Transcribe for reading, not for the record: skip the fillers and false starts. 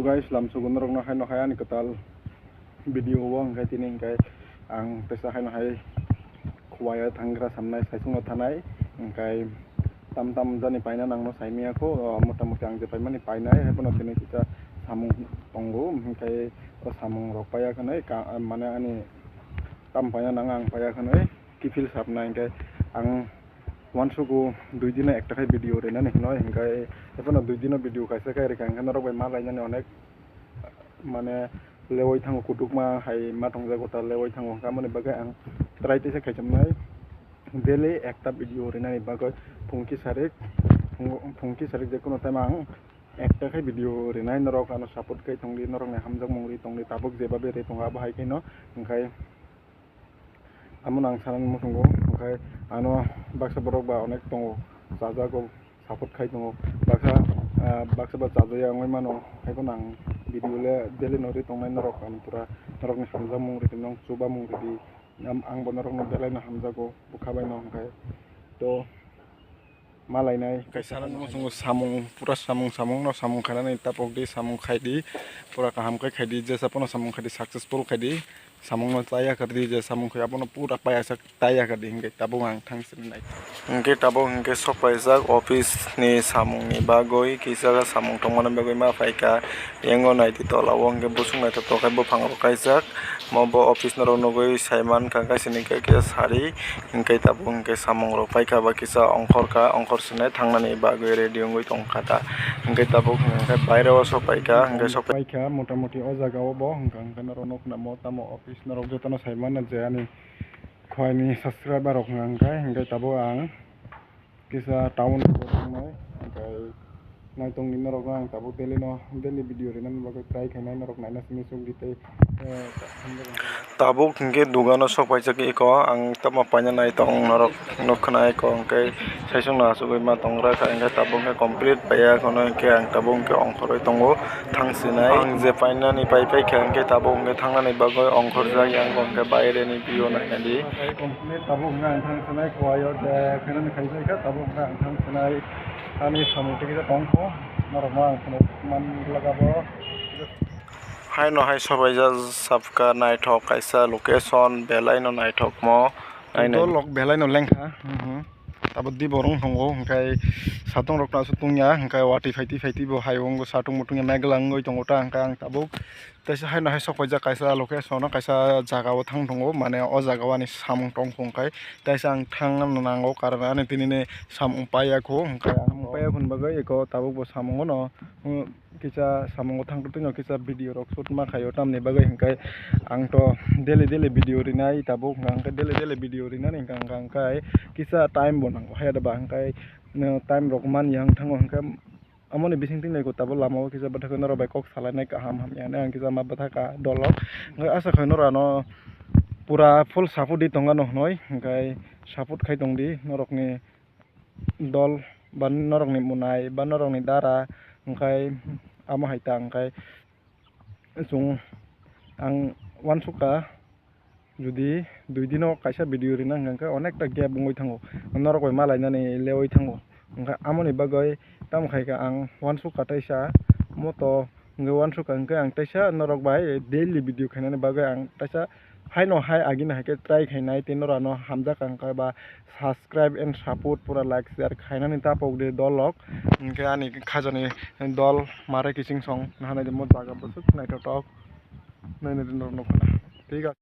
guys, lamsugun rong no hai ani ketal video wong kai tini kai ang pesa hai no hai khwaya thangra samnai saisung thanai kai tam jani paina nang no saimia ko motamuti ang je paimani painai hai pono tini kita samung tonggo kai samung rok paya kanai mane ani tam paya nang ang paya kanai kifil sapnai kai ang wansuku 2 দিনে একটা খাই ভিডিও রে না নয় হিংকাই এখনো 2 দিনের ভিডিও খাইছে কাই রেখা এখানে রকম মা লাইনানে অনেক মানে লেওই থাঙ্গো কুটুক মা হাই মা টংজা গোটা লেওই থাঙ্গো কামনে বাগে আং ট্রাইতেছে খাইছামনাই ডেলি একটা ভিডিও রে না বাগে ফুংকি সারেক যে কোনো টাইম আং একটা খাই ভিডিও রে না নরক আনো সাপোর্ট খাই থংলি নরক নে হামজাক মংলি টংলি তাবক যেভাবে রে টংা বাহাই খাইনো হিংকাই amon ang sanan mo tunggo okay ano baksa borok ba onek tongo jaja ko support khai tongo baksa ba jaja angoi mano hai ko nang video le dele nori tongnai norok am pura norok ni hamja mung ri nong chuba mung ri ang bo norok no dele na hamja ko bukhabai no kai to malai nai kai sanan mo tunggo samung pura samung no samung khana ni tapok di samung khai di pura kaham kai khai di je sapono samung khai di successful khai di samung no taya kar di je samung khai apono pura paya sak taya kar di hingai tabung ang thangsin nai hingai tabung hingai sok paijak office ni samung ni bagoi kisa samung tongmana bagoi ma paika yengo nai ti tola wong ge busung nai to kai bo phang ro kaijak mobo office na ro nogoi saiman ka sini kai ke sari hingai tabung hingai samung ro paika ba kisa ongkor sinai thangnani bagoi ready ngoi tongkata hingai tabung hingai baire o sok paika hingai sok paika motamuti o jaga o bo hingai na ro nok na mo tamo office na ro jotano saiman na je ani khwani subscriber rok ngai hingai tabo ang kisa town ko ngai hingai nai tong nin rok ang tabo daily video re nan bagai try khainai rok naina sini sung dite tabo hingai dugano sok paisa ki ko ang tama paina nai tong norok nokhnai ko hingai saisung na sugoi ma tongra ka hingai tabo hingai complete paya kono hingai ang tabo hingai ongkhoroi tongo thangsinai ang je paina ni pai kha hingai tabo hingai thangnani bagoi ongkhor jak yang hingai baire ni video naina di complete tabo hingai thangsinai khwayo je khainani khaisai kha tabo hingai thangsinai ani samuti kita tongko norok ma ang man lagabo hai no hai sabai ja sabka naithok kaisa location belai no naithok mo aino lok belai no lengkha tabo di borong thongo hingkai satung rok na sutungya hingkai wati faiti bo haiwong go satung mutungya meglangoi tongo ta hingkai ang tabuk taisa hai no hai sabai ja kaisa location no kaisa jaga o thang thongo mane o jaga ani samung tong khongkai taisa ang thang nango karana ani tinine samung paya ko hingkai ang paya khun bagai ko tabuk bo samung no kisa samung thang tuno kisa video rok shoot ma khayo tamni bagai hingkai ang to daily video rinai tabuk hingkai daily video rinai hingkai kisa time bonang hai da bang kai time rok man yang thango hingkai amoni bising ting nei ko tabo lamo kisa bathak no bai kok salai ka ham yang ang kisa ma bathaka dolok ngai asa khaino rano pura full support di tonga no noi hingkai support khai tong di norok ni dol ban norok ni munai ban norok ni dara hingkai amo haita hingkai sung ang wansuka যদি 2 দিনো কাইসা ভিডিও রিনা হংকা অনেকটা গ্যাপ বঙ্গই থাঙ্গো নরক bai malainani lewoi thango hingka amoni bagai tam khaika ang wansu kataisa moto nge wansu kangka ang taisa norok bai daily video khainani bagai ang taisa haino hai agina haike try khainai tenorano hamja kangka ba subscribe and support pura like share khainani tapok de dolok hingka ani khajani dol mare kising song nahanai de mo jaga bosuk naito tok naina din nok na ঠিক আছে।